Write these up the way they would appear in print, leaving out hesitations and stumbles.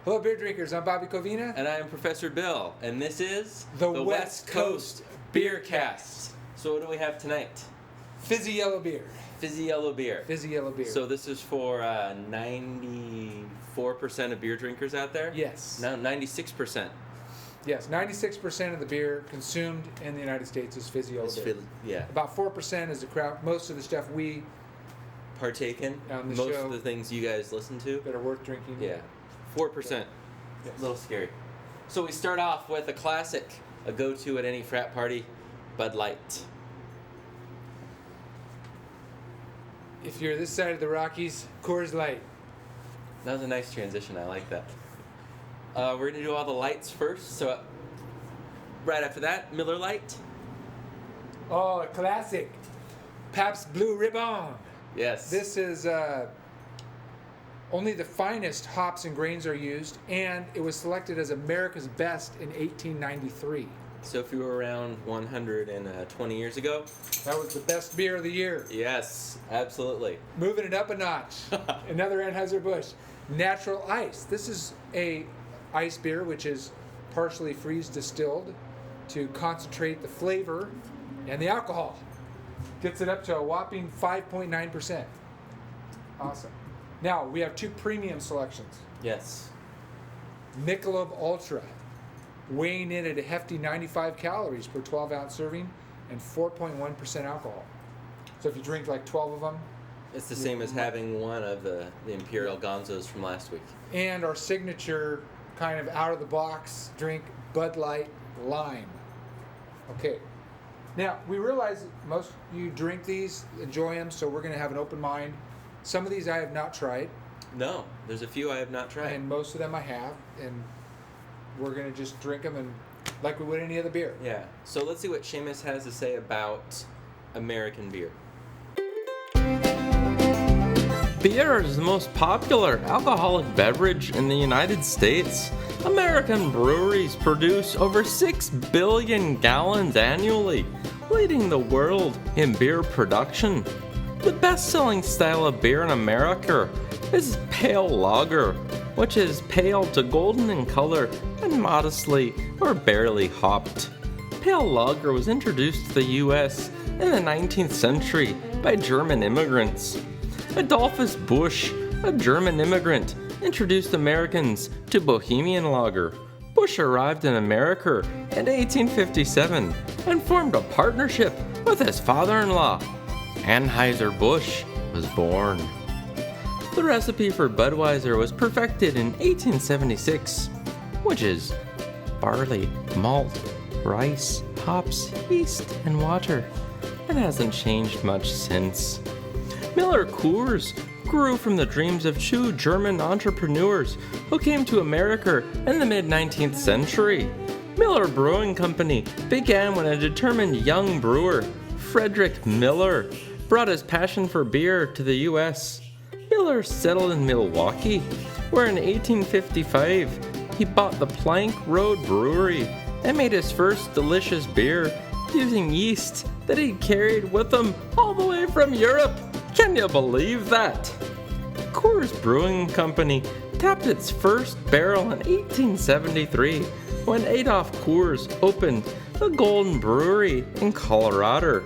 Hello, beer drinkers. I'm Bobby Covina. And I am Professor Bill. And this is the West Coast Beercast. So what do we have tonight? Fizzy yellow beer. Fizzy yellow beer. Fizzy yellow beer. So this is for 94% of beer drinkers out there? Yes. No, 96%. Yes, 96% of the beer consumed in the United States is fizzy yellow beer. Yeah. About 4% is the crowd. Most of the stuff we partake in. On the most show of the things you guys listen to. that are worth drinking. Yeah. 4%. Yes. A little scary. So we start off with a classic, a go-to at any frat party, Bud Light. If you're this side of the Rockies, Coors Light. That was a nice transition. I like that. We're going to do all the lights first. So right after that, Miller Lite. Oh, a classic. Pabst Blue Ribbon. Yes. This is only the finest hops and grains are used, and it was selected as America's best in 1893. So if you were around 120 years ago? That was the best beer of the year. Yes, absolutely. Moving it up a notch. Another Anheuser-Busch. Natural Ice. This is a ice beer which is partially freeze distilled to concentrate the flavor and the alcohol. Gets it up to a whopping 5.9%. Awesome. Now, we have two premium selections. Yes. Michelob Ultra, weighing in at a hefty 95 calories per 12-ounce serving and 4.1% alcohol. So if you drink like 12 of them... It's the same as having one of the Imperial Gonzos from last week. And our signature kind of out-of-the-box drink, Bud Light Lime. Okay. Now, we realize that most of you drink these, enjoy them, so we're going to have an open mind. Some of these I have not tried. No, there's a few I have not tried. And most of them I have, and we're going to just drink them and like we would any other beer. Yeah. So let's see what Seamus has to say about American beer. Beer is the most popular alcoholic beverage in the United States. American breweries produce over 6 billion gallons annually, leading the world in beer production. The best-selling style of beer in America is pale lager, which is pale to golden in color and modestly or barely hopped. Pale lager was introduced to the U.S. in the 19th century by German immigrants. Adolphus Busch, a German immigrant, introduced Americans to Bohemian lager. Busch arrived in America in 1857 and formed a partnership with his father-in-law. Anheuser-Busch was born. The recipe for Budweiser was perfected in 1876, which is barley, malt, rice, hops, yeast, and water. It hasn't changed much since. Miller Coors grew from the dreams of two German entrepreneurs who came to America in the mid-19th century. Miller Brewing Company began when a determined young brewer, Frederick Miller, brought his passion for beer to the U.S. Miller settled in Milwaukee, where in 1855 he bought the Plank Road Brewery and made his first delicious beer using yeast that he carried with him all the way from Europe. Can you believe that? Coors Brewing Company tapped its first barrel in 1873 when Adolph Coors opened the Golden Brewery in Colorado.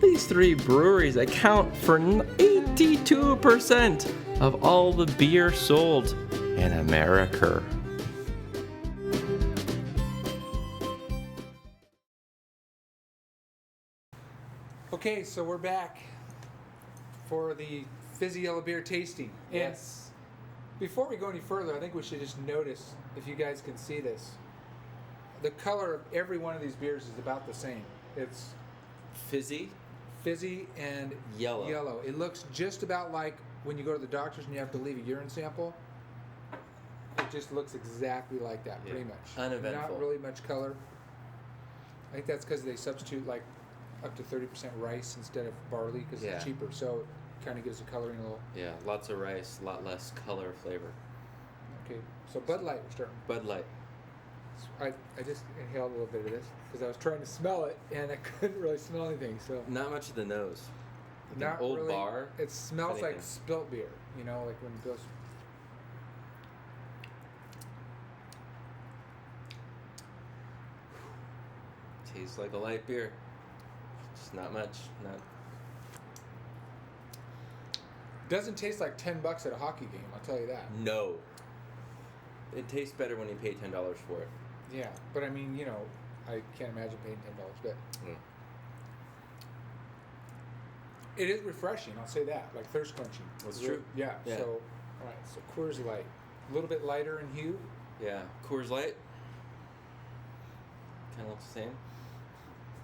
These three breweries account for 82% of all the beer sold in America. Okay, so we're back for the fizzy yellow beer tasting. And Yes. before we go any further, I think we should just notice, if you guys can see this, the color of every one of these beers is about the same. It's Fizzy. fizzy and Yellow. It looks just about like when you go to the doctor's and you have to leave a urine sample. It just looks exactly like that, pretty much. Uneventful. Not really much color. I think that's because they substitute like up to 30% rice instead of barley because Yeah. it's cheaper. So it kind of gives the coloring a little. Yeah, lots of rice, a lot less color flavor. Okay, so Bud Light we're starting. Bud Light. I just inhaled a little bit of this because I was trying to smell it and I couldn't really smell anything. So Not much of the nose. Like not an old really. bar. It smells like anything. spilt beer. You know, like when it goes. Tastes like a light beer. Just not much. Not. Doesn't taste like $10 at a hockey game. I'll tell you that. No. It tastes better when you pay $10 for it. Yeah, but I mean, I can't imagine paying $10, but it is refreshing. I'll say that, like thirst quenching. That's true. Yeah. Yeah. So, all right. So Coors Light, a little bit lighter in hue. Yeah. Coors Light. Kind of looks the same.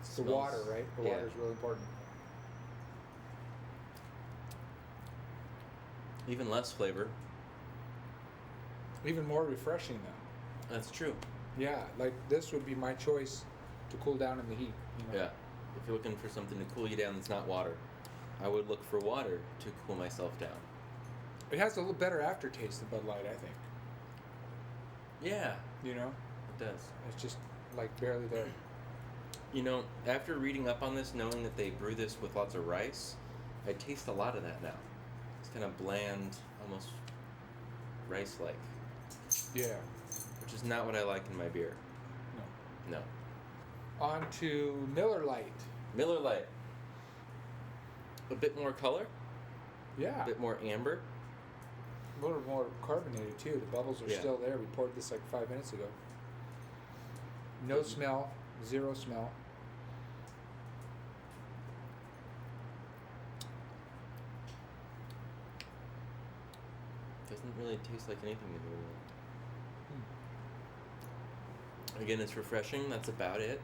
It's the water, right? The water is really important. Even less flavor. Even more refreshing, though. That's true. Yeah, like this would be my choice to cool down in the heat. Yeah. If you're looking for something to cool you down that's not water, I would look for water to cool myself down. It has a little better aftertaste than Bud Light, I think. Yeah. It does. It's just like barely there. After reading up on this, knowing that they brew this with lots of rice, I taste a lot of that now. It's kind of bland, almost rice-like. Yeah. Which is not what I like in my beer. No. On to Miller Lite. Miller Lite. A bit more color. Yeah. A bit more amber. A little more carbonated, too. The bubbles are still there. We poured this like 5 minutes ago. No smell. Zero smell. Doesn't really taste like anything to me. Again, it's refreshing. That's about it.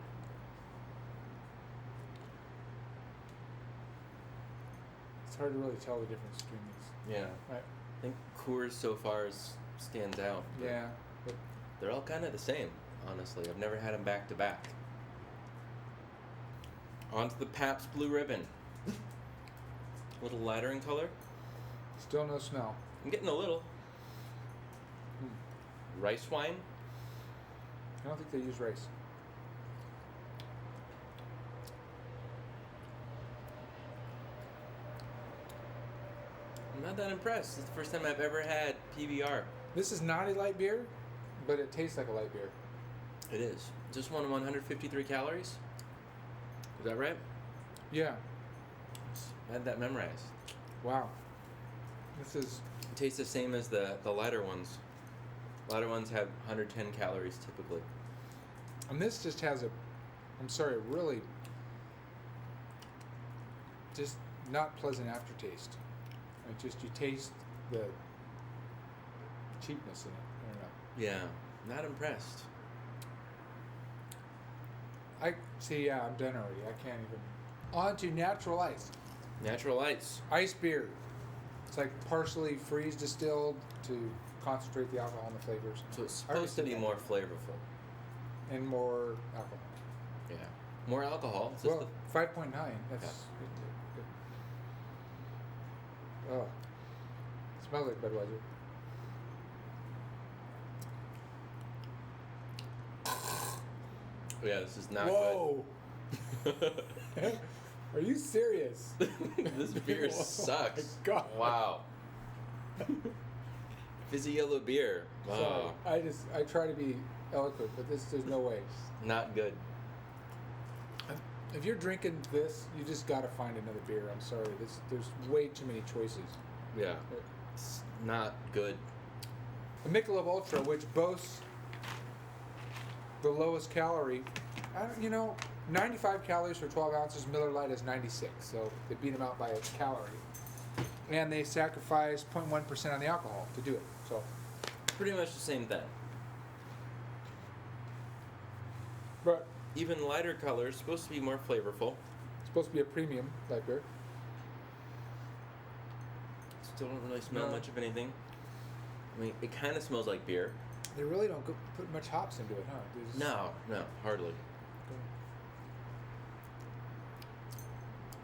It's hard to really tell the difference between these. Yeah. Right. I think Coors so far stands out. Yeah. But they're all kind of the same, honestly. I've never had them back to back. On to the Pabst Blue Ribbon. A little lighter in color. still no smell. I'm getting a little. Rice wine. I don't think they use rice. I'm not that impressed. It's the first time I've ever had PBR. This is not a light beer, but it tastes like a light beer. It is. Just 153 calories. Is that right? Yeah. I had that memorized. Wow. This is... It tastes the same as the lighter ones. Lighter ones have 110 calories typically. And this just has a... I'm sorry, really... just not pleasant aftertaste. It just, you taste the cheapness in it. I don't know. Yeah. Not impressed. I see, yeah, I'm done already. I can't even... On to natural ice. Natural Lights. Ice beer. It's like partially freeze distilled to concentrate the alcohol and the flavors. So it's I already supposed to said be that. more flavorful. And more alcohol. Yeah. More alcohol. It's just Well, 5.9. That's... Oh. Smells like Budweiser. Yeah, this is not Whoa! Are you serious? good. This beer sucks. My God. Wow. Fizzy yellow beer. Wow. Sorry. I try to be eloquent, but there's no way. Not good. If you're drinking this, you just gotta find another beer. I'm sorry. There's way too many choices. Yeah. It's not good. The Michelob Ultra, which boasts the lowest calorie, 95 calories for 12 ounces. Miller Lite is 96, so they beat them out by a calorie. And they sacrifice 0.1% on the alcohol to do it. So, Pretty much the same thing. but Even lighter colors, supposed to be more flavorful. it's supposed to be a premium light beer. Still don't really smell No. much of anything. I mean, it kind of smells like beer. They really don't put much hops into it, huh? They just- No, hardly.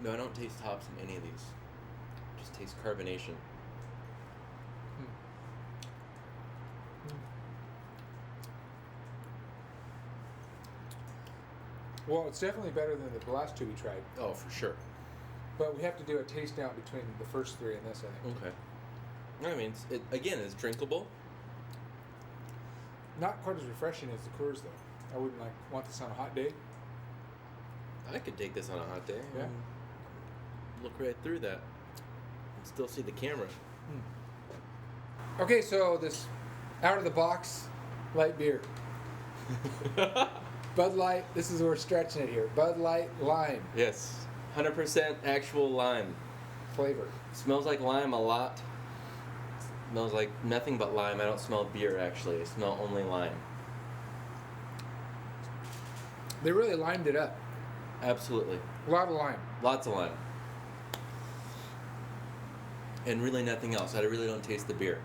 No, I don't taste hops in any of these. Just taste carbonation. Well, it's definitely better than the last two we tried. Oh, for sure. But we have to do a taste down between the first three and this, I think. Okay. I mean, it's drinkable. Not quite as refreshing as the Coors, though. I wouldn't want this on a hot day. I could take this on a hot day. Yeah. And look right through that. And still see the camera. Okay, so this out of the box light beer. Bud Light, this is where we're stretching it here. Bud Light Lime Yes. 100% actual lime. flavor. Smells like lime a lot. Smells like nothing but lime. I don't smell beer, actually. I smell only lime. They really limed it up. Absolutely. A lot of lime. Lots of lime. And really nothing else. I really don't taste the beer.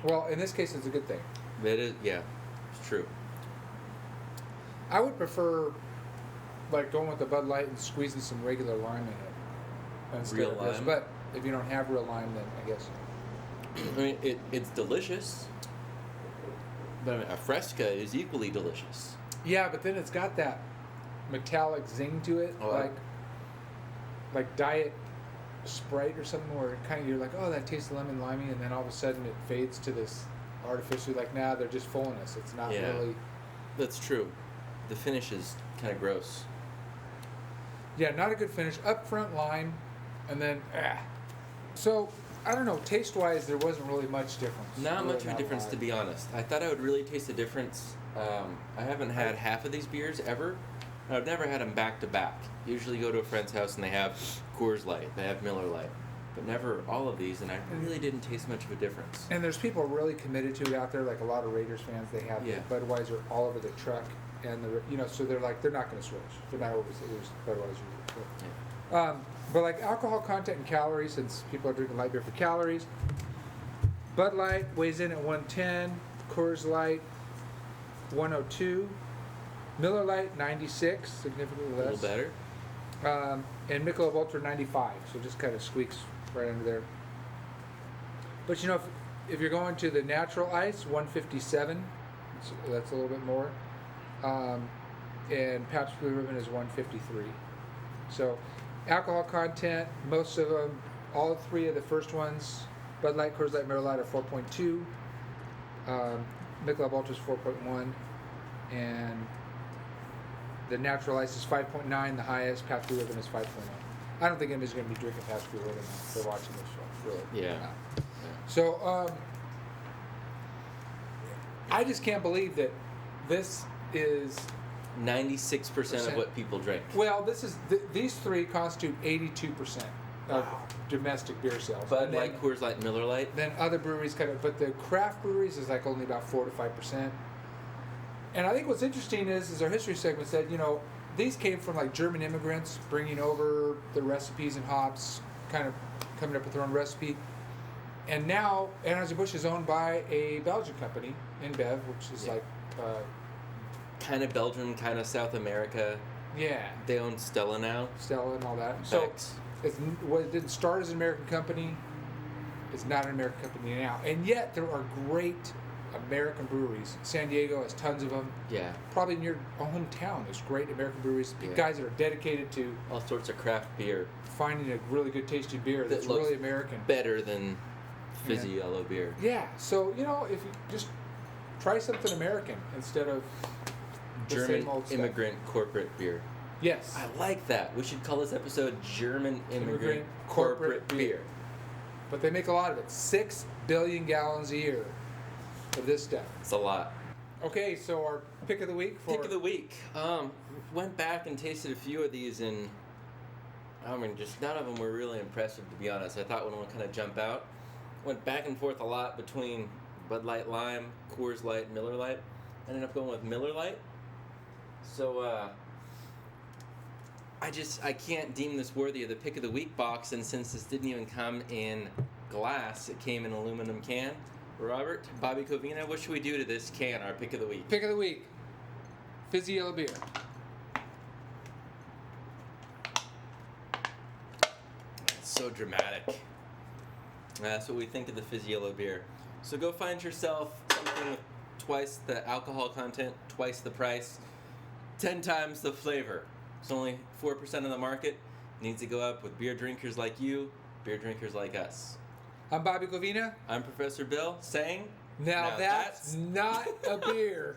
Well, in this case, it's a good thing. It is, yeah. It's true. I would prefer, like, going with the Bud Light and squeezing some regular lime in it. Instead Real of this. lime? But if you don't have real lime, then I guess. I mean, it's delicious. But I mean, a Fresca is equally delicious. Yeah, but then it's got that metallic zing to it, Oh, like Diet Sprite or something, where kind of you're like, oh, that tastes lemon limey, and then all of a sudden it fades to this artificially, like, nah, they're just fooling us. It's not Yeah. really. That's true. The finish is kind of gross. Yeah, not a good finish. Up front lime, and then So I don't know. Taste wise, there wasn't really much difference. Not Really much of a difference, lot. to be honest. I thought I would really taste a difference. I haven't had half of these beers ever. I've never had them back to back. Usually go to a friend's house and they have Coors Light, they have Miller Lite, but never all of these, and I really didn't taste much of a difference. And there's people really committed to it out there, like a lot of Raiders fans. They have Yeah. Budweiser all over their truck, and so they're like, they're not going to switch. They're not always Budweiser. Yeah. But like alcohol content and calories, since people are drinking light beer for calories, Bud Light weighs in at 110, Coors Light 102, Miller Lite 96, significantly A less. little better. And Michelob Ultra 95, so just kind of squeaks right under there. But you know, if you're going to the natural ice, 157, that's a little bit more. And Pabst Blue Ribbon is 153. So alcohol content, most of them, all three of the first ones, Bud Light, Coors Light, Miller Lite are 4.2. Michelob Ultra is 4.1, and the natural ice is 5.9. The highest Pabst Blue Ribbon is 5.0. I don't think anybody's going to be drinking Pabst Blue Ribbon if they're watching this show. Really. Yeah. So I just can't believe that this is 96% of what people drink. well. This is these three constitute 82% of domestic beer sales. Bud And then- Light, Coors Light, Miller Lite. Then other breweries kind of, but the craft breweries is like only about 4 to 5%. And I think what's interesting is our history segment said, you know, these came from like German immigrants bringing over the recipes and hops, kind of coming up with their own recipe. And now Anheuser-Busch is owned by a Belgian company, InBev, which is like, Kind of Belgium, kind of South America. yeah, They own Stella now. Stella and all that. So Beck's. it didn't start as an American company. It's not an American company now. And yet there are great American breweries. San Diego has tons of them. Yeah. Probably in your hometown, there's great American breweries. Yeah. Guys that are dedicated to All sorts of craft beer. finding a really good tasting beer that's looks really American. Better than fizzy yellow beer. Yeah, so, you know, if you just try something American instead of the German same old stuff. immigrant corporate beer. Yes. I like that. We should call this episode German immigrant Immigrant corporate corporate beer. But they make a lot of it. 6 billion gallons a year of this stuff. It's a lot. Okay, so our pick of the week for... Pick of the week. Went back and tasted a few of these, and I mean, just none of them were really impressive, to be honest. I thought one would kind of jump out. Went back and forth a lot between Bud Light Lime, Coors Light, Miller Lite. Ended up going with Miller Lite. So, I can't deem this worthy of the pick of the week box, and since this didn't even come in glass, it came in an aluminum can. Robert, Bobby Covina, what should we do to this can, our pick of the week? Pick of the week. Fizzy yellow beer. It's so dramatic. That's what we think of the fizzy yellow beer. So go find yourself something with twice the alcohol content, twice the price, 10 times the flavor. It's only 4% of the market. It needs to go up with beer drinkers like you, beer drinkers like us. I'm Bobby Covina. I'm Professor Bill saying, Now that's not a beer.